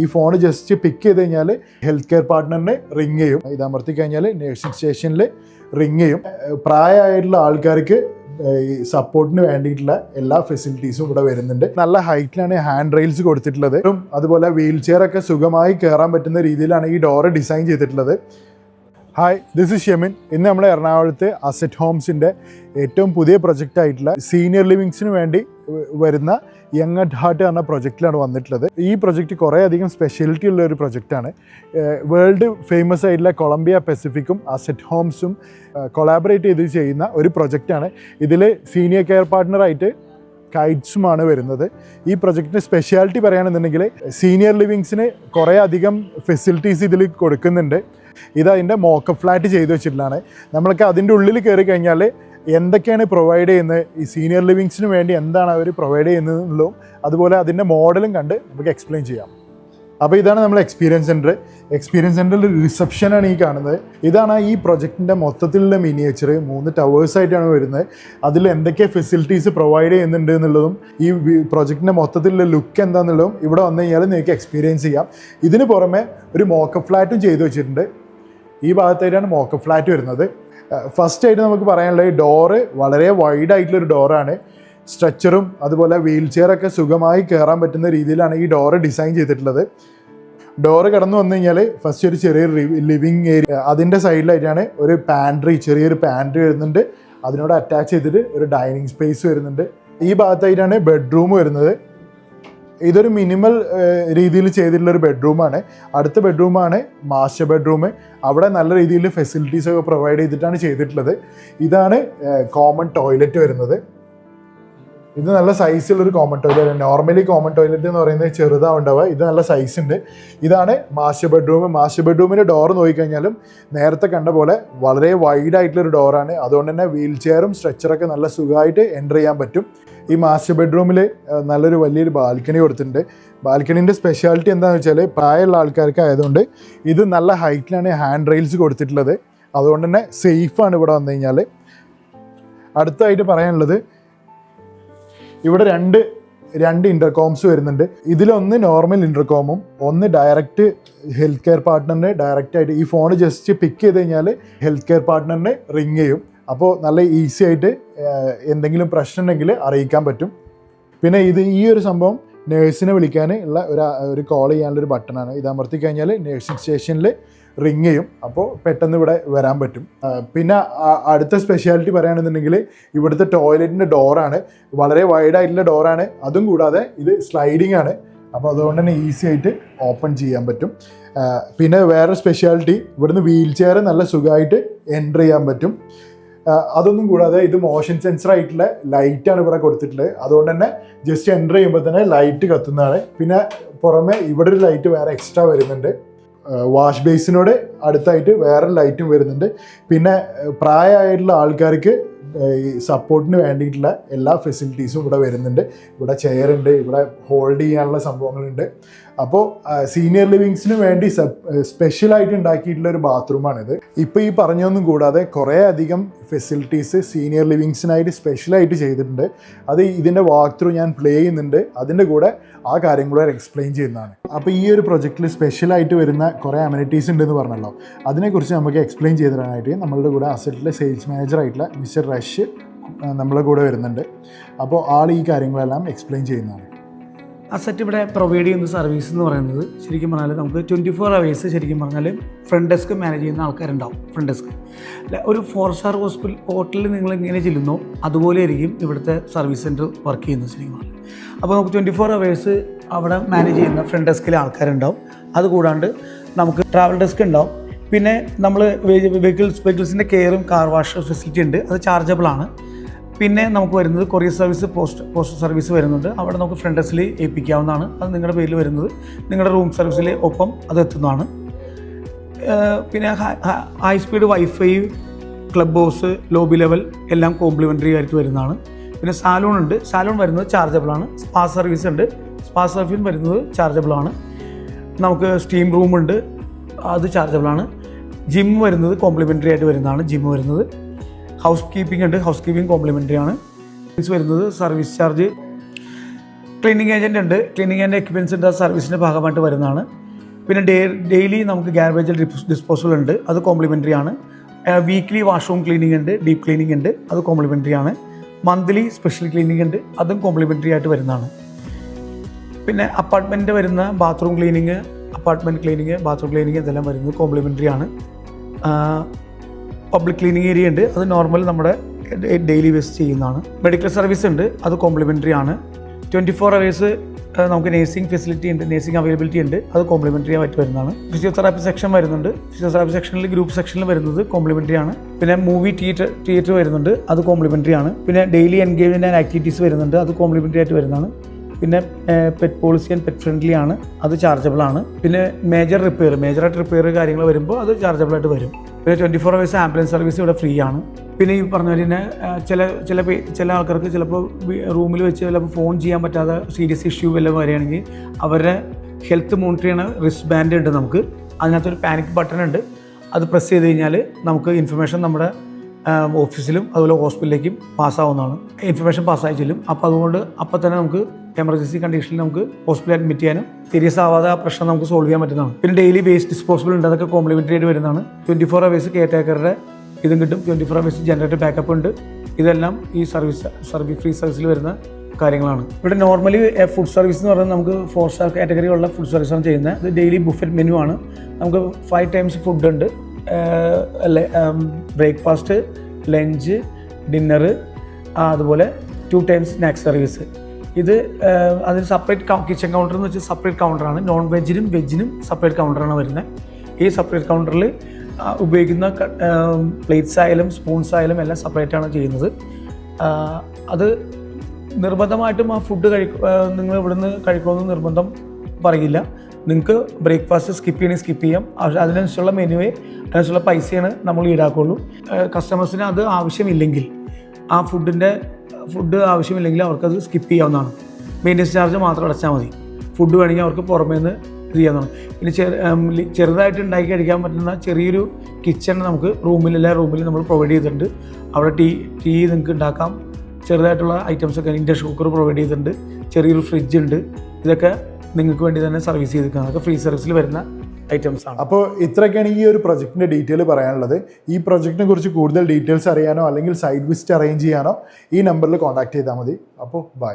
ഈ phone just പിക്ക് ചെയ്ത് കഴിഞ്ഞാൽ ഹെൽത്ത് കെയർ പാർട്ട്ണറിന് റിങ് ചെയ്യും. ഇത് അമർത്തി കഴിഞ്ഞാൽ നഴ്സിംഗ് സ്റ്റേഷനിൽ റിങ് ചെയ്യും. പ്രായമായിട്ടുള്ള ആൾക്കാർക്ക് ഈ സപ്പോർട്ടിന് വേണ്ടിയിട്ടുള്ള എല്ലാ ഫെസിലിറ്റീസും ഇവിടെ വരുന്നുണ്ട്. നല്ല ഹൈറ്റിലാണ് ഹാൻഡ് റെയിൽസ് കൊടുത്തിട്ടുള്ളത്. അതുപോലെ വീൽ ചെയർ ഒക്കെ സുഖമായി കയറാൻ പറ്റുന്ന രീതിയിലാണ് ഈ ഡോറ് ഡിസൈൻ ചെയ്തിട്ടുള്ളത്. Hi, this is Shemin. ഇന്ന് നമ്മൾ എറണാകുളത്ത് അസറ്റ് ഹോംസിൻ്റെ ഏറ്റവും പുതിയ പ്രൊജക്റ്റ് ആയിട്ടുള്ള സീനിയർ ലിവിങ്സിന് വേണ്ടി വരുന്ന യങ് അറ്റ് ഹാർട്ട് എന്ന പ്രൊജക്റ്റിലാണ് വന്നിട്ടുള്ളത്. ഈ പ്രൊജക്റ്റ് കുറേ അധികം സ്പെഷ്യാലിറ്റി ഉള്ള ഒരു പ്രൊജക്റ്റാണ്. വേൾഡ് ഫേമസ് ആയിട്ടുള്ള കൊളംബിയ പസഫിക്കും അസറ്റ് ഹോംസും കൊളാബറേറ്റ് ചെയ്ത് ചെയ്യുന്ന ഒരു പ്രൊജക്റ്റാണ്. ഇതിൽ സീനിയർ കെയർ പാർട്ട്ണറായിട്ട് കൈറ്റ്സുമാണ് വരുന്നത്. ഈ പ്രൊജക്റ്റിൻ്റെ സ്പെഷ്യാലിറ്റി പറയുകയാണെന്നുണ്ടെങ്കിൽ സീനിയർ ലിവിങ്സിന് കുറേ അധികം ഫെസിലിറ്റീസ് ഇതിൽ കൊടുക്കുന്നുണ്ട്. ഇതതിൻ്റെ മോക്കപ്പ് ഫ്ലാറ്റ് ചെയ്ത് വെച്ചിട്ടുള്ളതാണ്. നമ്മൾക്ക് അതിൻ്റെ ഉള്ളിൽ കയറി കഴിഞ്ഞാൽ എന്തൊക്കെയാണ് പ്രൊവൈഡ് ചെയ്യുന്നത്, ഈ സീനിയർ ലിവിങ്സിന് വേണ്ടി എന്താണ് അവർ പ്രൊവൈഡ് ചെയ്യുന്നതെന്നുള്ളതും അതുപോലെ അതിൻ്റെ മോഡലും കണ്ട് നമുക്ക് എക്സ്പ്ലെയിൻ ചെയ്യാം. അപ്പോൾ ഇതാണ് നമ്മൾ എക്സ്പീരിയൻസ് സെൻറ്റർ. എക്സ്പീരിയൻസ് സെൻറ്ററിൽ റിസപ്ഷനാണ് ഈ കാണുന്നത്. ഇതാണ് ഈ പ്രൊജക്റ്റിൻ്റെ മൊത്തത്തിലുള്ള മിനിയേച്ചർ. 3 ടവേഴ്സായിട്ടാണ് വരുന്നത്. അതിൽ എന്തൊക്കെ ഫെസിലിറ്റീസ് പ്രൊവൈഡ് ചെയ്യുന്നുണ്ട് എന്നുള്ളതും ഈ പ്രൊജക്റ്റിൻ്റെ മൊത്തത്തിലുള്ള ലുക്ക് എന്താണെന്നുള്ളതും ഇവിടെ വന്നു കഴിഞ്ഞാൽ നിങ്ങൾക്ക് എക്സ്പീരിയൻസ് ചെയ്യാം. ഇതിന് പുറമെ ഒരു മോക്കപ്പ് ഫ്ലാറ്റും ചെയ്തു വെച്ചിട്ടുണ്ട്. ഈ ഭാഗത്തായിട്ടാണ് മോക്കപ്പ് ഫ്ലാറ്റ് വരുന്നത്. ഫസ്റ്റ് ആയിട്ട് നമുക്ക് പറയാനുള്ളത് ഡോറ് വളരെ വൈഡ് ആയിട്ടുള്ളൊരു ഡോറാണ്. സ്ട്രെച്ചറും അതുപോലെ വീൽ ചെയറൊക്കെ സുഖമായി കയറാൻ പറ്റുന്ന രീതിയിലാണ് ഈ ഡോറ് ഡിസൈൻ ചെയ്തിട്ടുള്ളത്. ഡോറ് കടന്നു വന്നു കഴിഞ്ഞാൽ ഫസ്റ്റ് ഒരു ചെറിയൊരു ലിവിങ് ഏരിയ, അതിൻ്റെ സൈഡിലായിട്ടാണ് ഒരു പാൻട്രി, ചെറിയൊരു പാൻട്രി വരുന്നുണ്ട്. അതിനോട് അറ്റാച്ച് ചെയ്തിട്ട് ഒരു ഡൈനിങ് സ്പേസ് വരുന്നുണ്ട്. ഈ ഭാഗത്തായിട്ടാണ് ബെഡ്റൂം വരുന്നത്. ഇതൊരു മിനിമൽ രീതിയിൽ ചെയ്തിട്ടുള്ളൊരു ബെഡ്റൂമാണ്. അടുത്ത ബെഡ്റൂമാണ് മാസ്റ്റർ ബെഡ്റൂം. അവിടെ നല്ല രീതിയിൽ ഫെസിലിറ്റീസൊക്കെ പ്രൊവൈഡ് ചെയ്തിട്ടാണ് ചെയ്തിട്ടുള്ളത്. ഇതാണ് കോമൺ ടോയ്ലറ്റ് വരുന്നത്. ഇത് നല്ല സൈസുള്ളൊരു common toilet. Normally common toilet എന്ന് പറയുന്നത് ചെറുതാവുണ്ടാവുക, ഇത് നല്ല സൈസ് ഉണ്ട്. ഇതാണ് മാസ്റ്റർ ബെഡ്റൂം. മാസ്റ്റർ ബെഡ്റൂമിൻ്റെ ഡോർ നോക്കിക്കഴിഞ്ഞാലും നേരത്തെ കണ്ട പോലെ വളരെ വൈഡ് ആയിട്ടുള്ളൊരു ഡോറാണ്. അതുകൊണ്ട് തന്നെ വീൽ ചെയറും സ്ട്രെച്ചറൊക്കെ നല്ല സുഖമായിട്ട് എൻ്റർ ചെയ്യാൻ പറ്റും. ഈ മാസ്റ്റർ ബെഡ്റൂമിൽ നല്ലൊരു വലിയൊരു ബാൽക്കണി കൊടുത്തിട്ടുണ്ട്. ബാൽക്കണീൻ്റെ സ്പെഷ്യാലിറ്റി എന്താണെന്ന് വെച്ചാൽ പ്രായമുള്ള ആൾക്കാർക്ക് ആയതുകൊണ്ട് ഇത് നല്ല ഹൈറ്റിലാണ് ഹാൻഡ് റെയിൽസ് കൊടുത്തിട്ടുള്ളത്. അതുകൊണ്ട് തന്നെ സേഫാണ് ഇവിടെ വന്നു കഴിഞ്ഞാൽ. അടുത്തായിട്ട് പറയാനുള്ളത്, ഇവിടെ രണ്ട് ഇൻ്റർകോംസ് വരുന്നുണ്ട്. ഇതിലൊന്ന് നോർമൽ ഇൻ്റർകോമും ഒന്ന് ഡയറക്റ്റ് ഹെൽത്ത് കെയർ പാർട്ട്ണറിന് ഡയറക്റ്റായിട്ട് ഈ ഫോൺ ജസ്റ്റ് പിക്ക് ചെയ്ത് കഴിഞ്ഞാൽ ഹെൽത്ത് കെയർ പാർട്ട്ണറിന് റിങ് ചെയ്യും. അപ്പോൾ നല്ല ഈസി ആയിട്ട് എന്തെങ്കിലും പ്രശ്നം ഉണ്ടെങ്കിൽ അറിയിക്കാൻ പറ്റും. പിന്നെ ഈ ഒരു സംഭവം നേഴ്സിനെ വിളിക്കാൻ ഉള്ള ഒരു കോൾ ചെയ്യാനുള്ളൊരു ബട്ടണാണ്. ഇത് അമർത്തി കഴിഞ്ഞാൽ നേഴ്സിംഗ് സ്റ്റേഷനിൽ റിങ് ചെയ്യും. അപ്പോൾ പെട്ടെന്ന് ഇവിടെ വരാൻ പറ്റും. പിന്നെ അടുത്ത സ്പെഷ്യാലിറ്റി പറയുകയാണെന്നുണ്ടെങ്കിൽ ഇവിടുത്തെ ടോയ്ലറ്റിൻ്റെ ഡോറാണ്. വളരെ വൈഡായിട്ടുള്ള ഡോറാണ്. അതും കൂടാതെ ഇത് സ്ലൈഡിങ് ആണ്. അപ്പോൾ അതുകൊണ്ട് തന്നെ ഈസി ആയിട്ട് ഓപ്പൺ ചെയ്യാൻ പറ്റും. പിന്നെ വേറെ സ്പെഷ്യാലിറ്റി, ഇവിടുന്ന് വീൽ ചെയർ നല്ല സുഖമായിട്ട് എൻ്റർ ചെയ്യാൻ പറ്റും. അതൊന്നും കൂടാതെ ഇത് മോഷൻ സെൻസർ ആയിട്ടുള്ള ലൈറ്റാണ് ഇവിടെ കൊടുത്തിട്ടുള്ളത്. അതുകൊണ്ട് തന്നെ ജസ്റ്റ് എൻ്റർ ചെയ്യുമ്പോൾ തന്നെ ലൈറ്റ് കത്തുന്നതാണ്. പിന്നെ പുറമെ ഇവിടെ ഒരു ലൈറ്റ് വേറെ എക്സ്ട്രാ വരുന്നുണ്ട്. വാഷ് ബേസിനോട് അടുത്തായിട്ട് വേറെ ലൈറ്റും വരുന്നുണ്ട്. പിന്നെ പ്രായമായിട്ടുള്ള ആൾക്കാർക്ക് ഈ സപ്പോർട്ടിന് വേണ്ടിയിട്ടുള്ള എല്ലാ ഫെസിലിറ്റീസും ഇവിടെ വരുന്നുണ്ട്. ഇവിടെ ചെയറുണ്ട്, ഇവിടെ ഹോൾഡ് ചെയ്യാനുള്ള സംഭവങ്ങളുണ്ട്. അപ്പോൾ സീനിയർ ലിവിങ്സിന് വേണ്ടി സ്പെഷ്യലായിട്ട് ഉണ്ടാക്കിയിട്ടുള്ള ഒരു ബാത്റൂമാണിത്. ഇപ്പോൾ ഈ പറഞ്ഞൊന്നും കൂടാതെ കുറേ അധികം ഫെസിലിറ്റീസ് സീനിയർ ലിവിങ്സിനായിട്ട് സ്പെഷ്യലായിട്ട് ചെയ്തിട്ടുണ്ട്. അത് ഇതിൻ്റെ വാക്ക് ത്രൂ ഞാൻ പ്ലേ ചെയ്യുന്നുണ്ട്. അതിൻ്റെ കൂടെ ആ കാര്യങ്ങളെ എക്സ്പ്ലെയിൻ ചെയ്യുന്നതാണ്. അപ്പോൾ ഈ ഒരു പ്രൊജക്റ്റിൽ സ്പെഷ്യലായിട്ട് വരുന്ന കുറേ അമ്യൂണിറ്റീസ് ഉണ്ടെന്ന് പറഞ്ഞല്ലോ, അതിനെക്കുറിച്ച് നമുക്ക് എക്സ്പ്ലെയിൻ ചെയ്ത് തരാനായിട്ട് നമ്മളുടെ കൂടെ അസറ്റിലെ സെയിൽസ് മാനേജറായിട്ടുള്ള മിസ്റ്റർ റഷ് നമ്മളുടെ കൂടെ വരുന്നുണ്ട്. അപ്പോൾ ആൾ ഈ കാര്യങ്ങളെല്ലാം എക്സ്പ്ലെയിൻ ചെയ്യുന്നതാണ്. അസറ്റ് ഇവിടെ പ്രൊവൈഡ് ചെയ്യുന്ന സർവീസ് എന്ന് പറയുന്നത് ശരിക്കും പറഞ്ഞാൽ നമുക്ക് 24 hours ശരിക്കും പറഞ്ഞാൽ ഫ്രണ്ട് ഡെസ്ക് മാനേജ് ചെയ്യുന്ന ആൾക്കാരുണ്ടാവും. ഫ്രണ്ട് ഡെസ്ക് ഒരു 4 star ഹോട്ടലിൽ നിങ്ങൾ എങ്ങനെ ചെല്ലുന്നോ അതുപോലെ ആയിരിക്കും ഇവിടുത്തെ സർവീസ് സെൻറ്റർ വർക്ക് ചെയ്യുന്നത് ശരിക്കും പറഞ്ഞാൽ. അപ്പോൾ നമുക്ക് 24 hours അവിടെ മാനേജ് ചെയ്യുന്ന ഫ്രണ്ട് ഡെസ്കിലെ ആൾക്കാരുണ്ടാവും. അതുകൂടാണ്ട് നമുക്ക് ട്രാവൽ ഡെസ്ക് ഉണ്ടാവും. പിന്നെ നമ്മൾ വെഹിക്കിൾസിൻ്റെ കെയറും കാർ വാഷ് ഫെസിലിറ്റി ഉണ്ട്. അത് ചാർജബിൾ ആണ്. പിന്നെ നമുക്ക് വരുന്നത് കൊറിയർ സർവീസ്, പോസ്റ്റൽ സർവീസ് വരുന്നുണ്ട്. അവിടെ നമുക്ക് ഫ്രണ്ട് ഡെസ്കിൽ ഏൽപ്പിക്കാവുന്നതാണ്. അത് നിങ്ങളുടെ പേരിൽ വരുന്നത് നിങ്ങളുടെ റൂം സർവീസിൽ ഒപ്പം അത് എത്തുന്നതാണ്. പിന്നെ high speed wifi, club house, lobby level എല്ലാം കോംപ്ലിമെൻ്ററി ആയിട്ട് വരുന്നതാണ്. പിന്നെ സാലൂൺ ഉണ്ട്. സാലൂൺ വരുന്നത് ചാർജബിളാണ്. സ്പാ സർവീസ് ഉണ്ട്. സ്പാ സർവീസ് വരുന്നത് ചാർജബിളാണ്. നമുക്ക് സ്റ്റീം റൂമുണ്ട്, അത് ചാർജബിളാണ്. ജിം വരുന്നത് കോംപ്ലിമെൻ്ററി ആയിട്ട് വരുന്നതാണ്. ജിം വരുന്നത് ഹൗസ് കീപ്പിംഗ് ഉണ്ട്. ഹൗസ് കീപ്പിംഗ് കോംപ്ലിമെൻ്ററി ആണ്. വരുന്നത് സർവീസ് ചാർജ് ക്ലീനിങ് ഏജൻറ്റ് ഉണ്ട്, ക്ലീനിങ് ആൻഡ് എക്യുപ്മെൻറ്റ്സ് ഉണ്ട്, സർവീസിൻ്റെ ഭാഗമായിട്ട് വരുന്നതാണ്. പിന്നെ ഡെയിലി നമുക്ക് ഗാർബേജ് ഡിസ്പോസൽ ഉണ്ട്, അത് കോംപ്ലിമെൻ്ററി ആണ്. വീക്ക്ലി വാഷ്റൂം ക്ലീനിങ് ഉണ്ട്, ഡീപ്പ് ക്ലീനിങ് ഉണ്ട്, അത് കോംപ്ലിമെൻ്ററി ആണ്. മന്ത്ലി സ്പെഷ്യൽ ക്ലീനിങ് ഉണ്ട്, അതും കോംപ്ലിമെൻ്ററി ആയിട്ട് വരുന്നതാണ്. പിന്നെ അപ്പാർട്ട്മെൻറ്റ് വരുന്ന bathroom cleaning, apartment cleaning, bathroom cleaning ഇതെല്ലാം വരുന്നത് കോംപ്ലിമെൻ്ററി ആണ്. പബ്ലിക് ക്ലീനിങ് ഏരിയ ഉണ്ട്, അത് നോർമൽ നമ്മുടെ ഡെയിലി ബേസ് ചെയ്യുന്നതാണ്. മെഡിക്കൽ സർവീസ് ഉണ്ട്, അത് കോംപ്ലിമെൻ്ററി ആണ്. 24 hours നമുക്ക് നേഴ്സിംഗ് ഫെസിലിറ്റി ഉണ്ട്, നേഴ്സിംഗ് അവൈലബിലിറ്റി ഉണ്ട്, അത് കോംപ്ലിമെൻ്ററി ആയിട്ട് വരുന്നതാണ്. ഫിസിയോതെറാപ്പി സെക്ഷൻ വരുന്നുണ്ട്, ഫിസിയോതെറാപ്പി സെക്ഷനിൽ ഗ്രൂപ്പ് സെക്ഷനിൽ വരുന്നത് കോംപ്ലിമെൻ്ററി ആണ്. പിന്നെ മൂവി തിയേറ്റർ വരുന്നുണ്ട്, അത് കോംപ്ലിമെൻ്ററി ആണ്. പിന്നെ ഡെയിലി എൻഗേജ്മെൻറ്റ് ആൻഡ് ആക്ടിവിറ്റീസ് വരുന്നുണ്ട്, അത് കോംപ്ലിമെൻ്ററി ആയിട്ട് വരുന്നതാണ്. പിന്നെ pet policy and pet friendly ആണ്, അത് ചാർജബിൾ ആണ്. പിന്നെ മേജറായിട്ട് റിപ്പയർ കാര്യങ്ങൾ വരുമ്പോൾ അത് ചാർജബിൾ ആയിട്ട് വരും. പിന്നെ 24 hours ആംബുലൻസ് സർവീസ് ഇവിടെ ഫ്രീ ആണ്. പിന്നെ ഈ പറഞ്ഞ പോലെ തന്നെ ചില ആൾക്കാർക്ക് ചിലപ്പോൾ റൂമിൽ വെച്ച് ചിലപ്പോൾ ഫോൺ ചെയ്യാൻ പറ്റാതെ സീരിയസ് ഇഷ്യൂ വല്ലതും വരികയാണെങ്കിൽ അവരുടെ ഹെൽത്ത് മോണിറ്റർ ചെയ്യുന്ന റിസ്റ്റ് ബാൻഡ് ഉണ്ട് നമുക്ക്. അതിനകത്തൊരു പാനിക് ബട്ടൺ ഉണ്ട്, അത് പ്രസ് ചെയ്ത് കഴിഞ്ഞാൽ നമുക്ക് ഇൻഫർമേഷൻ നമ്മുടെ ഓഫീസിലും അതുപോലെ ഹോസ്പിറ്റലിലേക്കും പാസ്സാവുന്നതാണ്. ഇൻഫർമേഷൻ പാസ്സായി ചെല്ലും. അപ്പോൾ അതുകൊണ്ട് അപ്പോൾ തന്നെ നമുക്ക് എമർജൻസി കണ്ടീഷനിൽ നമുക്ക് ഹോസ്പിറ്റലിൽ അഡ്മിറ്റ് ചെയ്യാനും സീരിയസ് ആവാതെ ആ പ്രശ്നം നമുക്ക് സോൾവ് ചെയ്യാൻ പറ്റുന്നതാണ്. പിന്നെ ഡെയിലി വേസ്റ്റ് ഡിസ്പോസിബിൾ ഉണ്ട്, അതൊക്കെ കോംപ്ലിമെൻ്ററി ആയിട്ട് വരുന്നതാണ്. 24 hours കെയർ ടേക്കറുടെ ഇതും കിട്ടും, 24 hours ജനറേറ്റർ ബാക്കപ്പ് ഉണ്ട്. ഇതെല്ലാം ഈ ഫ്രീ സർവീസിൽ വരുന്ന കാര്യങ്ങളാണ്. ഇവിടെ നോർമലി ഫുഡ് സർവീസ് എന്ന് പറയുന്നത് നമുക്ക് 4 star കാറ്റഗറി ഉള്ള ഫുഡ് സർവീസാണ് ചെയ്യുന്നത്. ഇത് ഡെയിലി ബുഫറ്റ് മെനു ആണ്. നമുക്ക് 5 times ഫുഡ് ഉണ്ട്, ബ്രേക്ക്ഫാസ്റ്റ്, ലഞ്ച്, ഡിന്നറ്, അതുപോലെ 2 times സ്നാക്സ് സർവീസ്. ഇത് അതിന് സെപ്പറേറ്റ് കിച്ചൺ കൗണ്ടർ എന്ന് വെച്ചാൽ സെപ്പറേറ്റ് കൗണ്ടറാണ്. നോൺ വെജിനും വെജിനും സെപ്പറേറ്റ് കൗണ്ടറാണ് വരുന്നത്. ഈ സെപ്പറേറ്റ് കൗണ്ടറിൽ ഉപയോഗിക്കുന്ന പ്ലേറ്റ്സ് ആയാലും സ്പൂൺസ് ആയാലും എല്ലാം സെപ്പറേറ്റാണ് ചെയ്യുന്നത്. അത് നിർബന്ധമായിട്ടും ആ ഫുഡ് നിങ്ങൾ ഇവിടുന്ന് കഴിക്കണമെന്ന് നിർബന്ധം പറയില്ല. നിങ്ങൾക്ക് ബ്രേക്ക്ഫാസ്റ്റ് സ്കിപ്പ് ചെയ്യണമെങ്കിൽ സ്കിപ്പ് ചെയ്യാം. അതിനനുസരിച്ചുള്ള മെനുവേ അതിനനുസരിച്ചുള്ള പൈസയാണ് നമ്മൾ ഈടാക്കുള്ളൂ. കസ്റ്റമേഴ്സിന് അത് ആവശ്യമില്ലെങ്കിൽ, ആ ഫുഡ് ആവശ്യമില്ലെങ്കിൽ അവർക്കത് സ്കിപ്പ് ചെയ്യാവുന്നതാണ്. മെയിൻ്റനൻസ് ചാർജ് മാത്രം അടച്ചാൽ മതി. ഫുഡ് വേണമെങ്കിൽ അവർക്ക് പുറമേ നിന്ന് ഇത് ചെയ്യാവുന്നതാണ്. പിന്നെ ചെറുതായിട്ട് ഉണ്ടാക്കി കഴിക്കാൻ പറ്റുന്ന ചെറിയൊരു കിച്ചൺ നമുക്ക് എല്ലാ റൂമിലും നമ്മൾ പ്രൊവൈഡ് ചെയ്തിട്ടുണ്ട്. അവിടെ ടീ നിങ്ങൾക്ക് ഉണ്ടാക്കാം. ചെറുതായിട്ടുള്ള ഐറ്റംസൊക്കെ ഇൻഡക്ഷൻ കുക്കർ പ്രൊവൈഡ് ചെയ്തിട്ടുണ്ട്. ചെറിയൊരു ഫ്രിഡ്ജ് ഉണ്ട്. ഇതൊക്കെ നിങ്ങൾക്ക് വേണ്ടി തന്നെ സർവീസ് ചെയ്തിരിക്കുന്നത്. അതൊക്കെ ഫ്രീ സർവീസിൽ വരുന്ന ഐറ്റംസ് ആണ്. അപ്പോൾ ഇത്രയൊക്കെയാണ് ഈ ഒരു പ്രൊജക്റ്റിൻ്റെ ഡീറ്റെയിൽ പറയാനുള്ളത്. ഈ പ്രൊജക്റ്റിനെ കുറിച്ച് കൂടുതൽ ഡീറ്റെയിൽസ് അറിയാനോ അല്ലെങ്കിൽ സൈറ്റ് വിസിറ്റ് അറേഞ്ച് ചെയ്യാനോ ഈ നമ്പറിൽ കോൺടാക്ട് ചെയ്താൽ മതി. അപ്പോൾ ബൈ.